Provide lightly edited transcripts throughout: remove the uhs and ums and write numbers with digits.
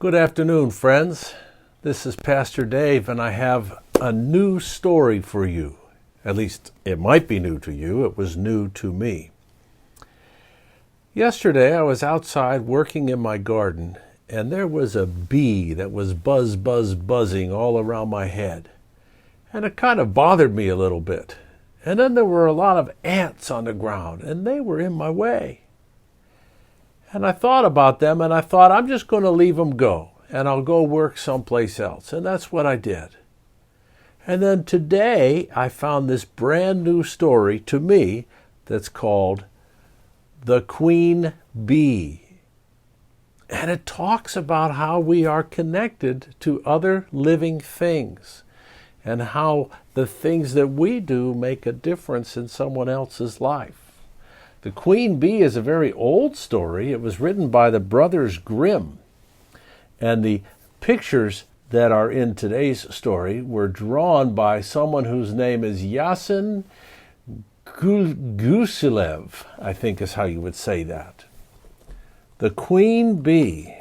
Good afternoon, friends. This is Pastor Dave, and I have a new story for you. At least it might be new to you. It was new to me. Yesterday, I was outside working in my garden, and there was a bee that was buzzing all around my head. And it kind of bothered me a little bit. And then there were a lot of ants on the ground, and they were in my way. And I thought about them, and I thought, I'm just going to leave them go, and I'll go work someplace else. And that's what I did. And then today, I found this brand new story to me that's called The Queen Bee. And it talks about how we are connected to other living things and how the things that we do make a difference in someone else's life. The Queen Bee is a very old story. It was written by the Brothers Grimm. And the pictures that are in today's story were drawn by someone whose name is Yasin Gusilev, I think is how you would say that. The Queen Bee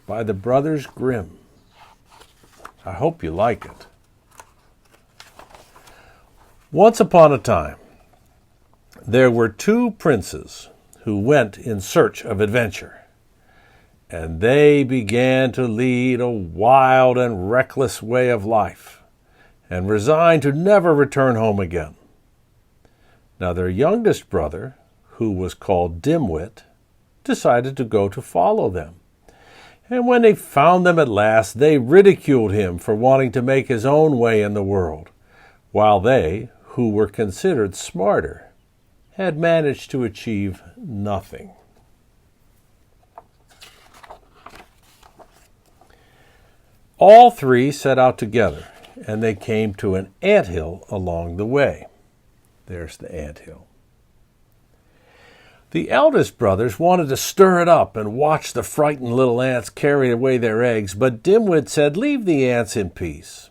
by the Brothers Grimm. I hope you like it. Once upon a time, there were two princes who went in search of adventure, and they began to lead a wild and reckless way of life, and resigned to never return home again. Now their youngest brother, who was called Dimwit, decided to go to follow them. And when they found them at last, they ridiculed him for wanting to make his own way in the world, while they, who were considered smarter, had managed to achieve nothing. All three set out together, and they came to an anthill along the way. There's the anthill. The eldest brothers wanted to stir it up and watch the frightened little ants carry away their eggs, but Dimwit said, "Leave the ants in peace.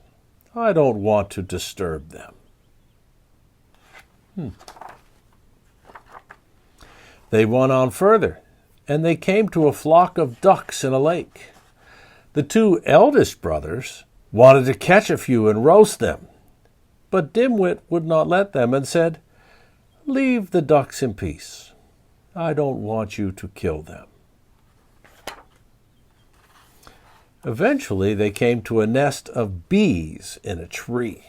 I don't want to disturb them." They went on further, and they came to a flock of ducks in a lake. The two eldest brothers wanted to catch a few and roast them, but Dimwit would not let them and said, "Leave the ducks in peace. I don't want you to kill them." Eventually, they came to a nest of bees in a tree.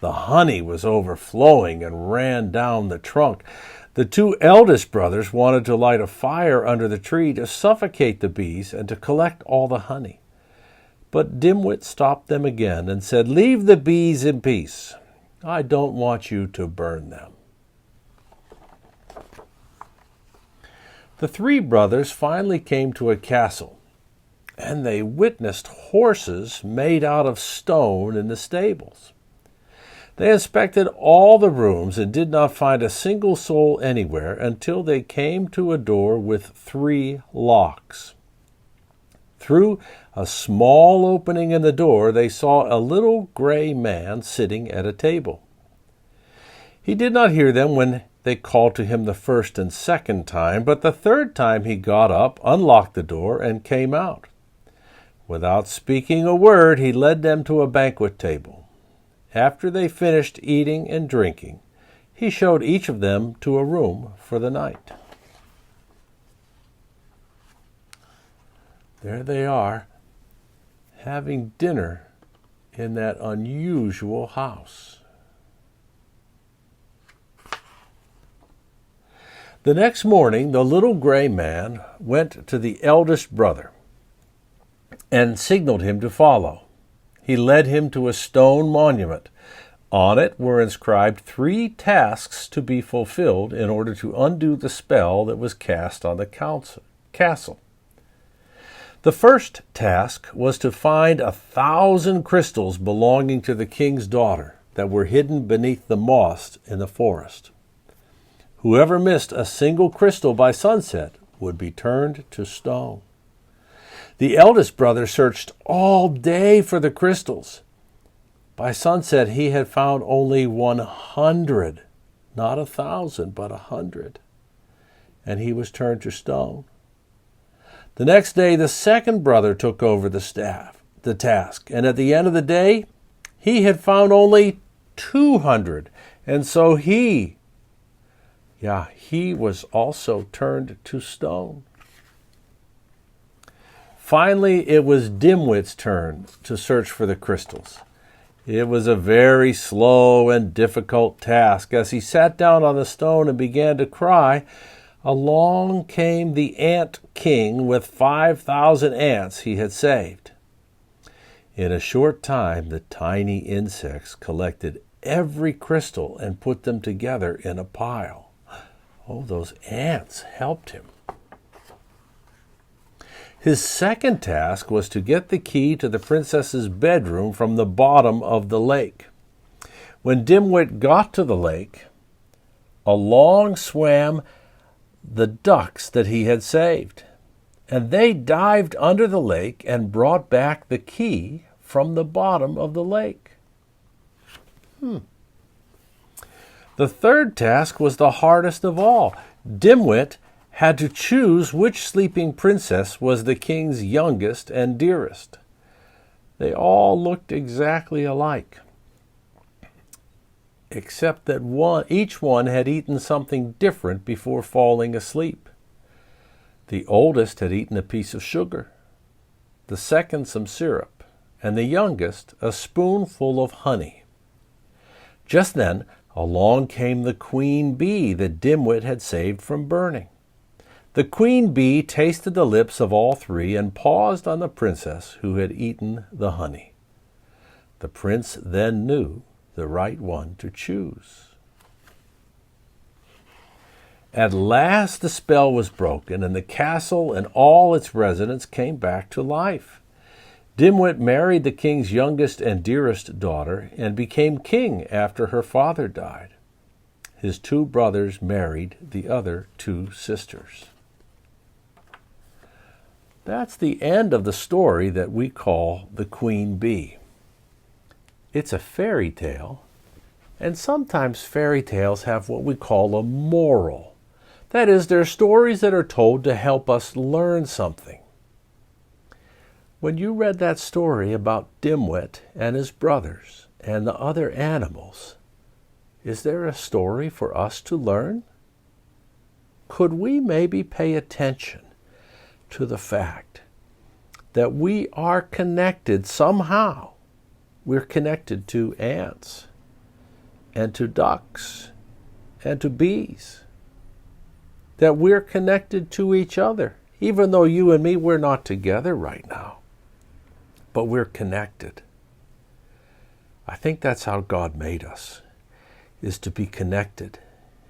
The honey was overflowing and ran down the trunk. The two eldest brothers wanted to light a fire under the tree to suffocate the bees and to collect all the honey. But Dimwit stopped them again and said, "Leave the bees in peace. I don't want you to burn them." The three brothers finally came to a castle, and they witnessed horses made out of stone in the stables. They inspected all the rooms and did not find a single soul anywhere until they came to a door with 3 locks. Through a small opening in the door, they saw a little gray man sitting at a table. He did not hear them when they called to him the first and second time, but the third time he got up, unlocked the door, and came out. Without speaking a word, he led them to a banquet table. After they finished eating and drinking, he showed each of them to a room for the night. There they are, having dinner in that unusual house. The next morning, the little gray man went to the eldest brother and signaled him to follow. He led him to a stone monument. On it were inscribed 3 tasks to be fulfilled in order to undo the spell that was cast on the castle. The first task was to find 1,000 crystals belonging to the king's daughter that were hidden beneath the moss in the forest. Whoever missed a single crystal by sunset would be turned to stone. The eldest brother searched all day for the crystals. By sunset, he had found only 100, not 1,000, but 100. And he was turned to stone. The next day, the second brother took over the task, and at the end of the day, he had found only 200, and so he was also turned to stone. Finally, it was Dimwit's turn to search for the crystals. It was a very slow and difficult task. As he sat down on the stone and began to cry, along came the ant king with 5,000 ants he had saved. In a short time, the tiny insects collected every crystal and put them together in a pile. Oh, those ants helped him. His second task was to get the key to the princess's bedroom from the bottom of the lake. When Dimwit got to the lake, along swam the ducks that he had saved, and they dived under the lake and brought back the key from the bottom of the lake. The third task was the hardest of all. Dimwit had to choose which sleeping princess was the king's youngest and dearest. They all looked exactly alike, except that each one had eaten something different before falling asleep. The oldest had eaten a piece of sugar, the second some syrup, and the youngest a spoonful of honey. Just then, along came the queen bee that Dimwit had saved from burning. The queen bee tasted the lips of all three and paused on the princess who had eaten the honey. The prince then knew the right one to choose. At last the spell was broken, and the castle and all its residents came back to life. Dimwit married the king's youngest and dearest daughter and became king after her father died. His two brothers married the other two sisters. That's the end of the story that we call the Queen Bee. It's a fairy tale, and sometimes fairy tales have what we call a moral. That is, they're stories that are told to help us learn something. When you read that story about Dimwit and his brothers and the other animals, is there a story for us to learn? Could we maybe pay attention to the fact that we are connected somehow? We're connected to ants and to ducks and to bees. That we're connected to each other, even though you and me, we're not together right now. But we're connected. I think that's how God made us, is to be connected.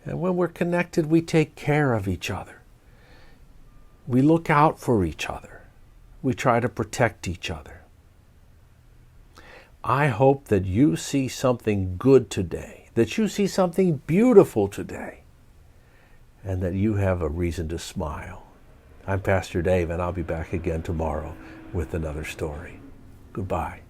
And when we're connected, we take care of each other. We look out for each other. We try to protect each other. I hope that you see something good today, that you see something beautiful today, and that you have a reason to smile. I'm Pastor Dave, and I'll be back again tomorrow with another story. Goodbye.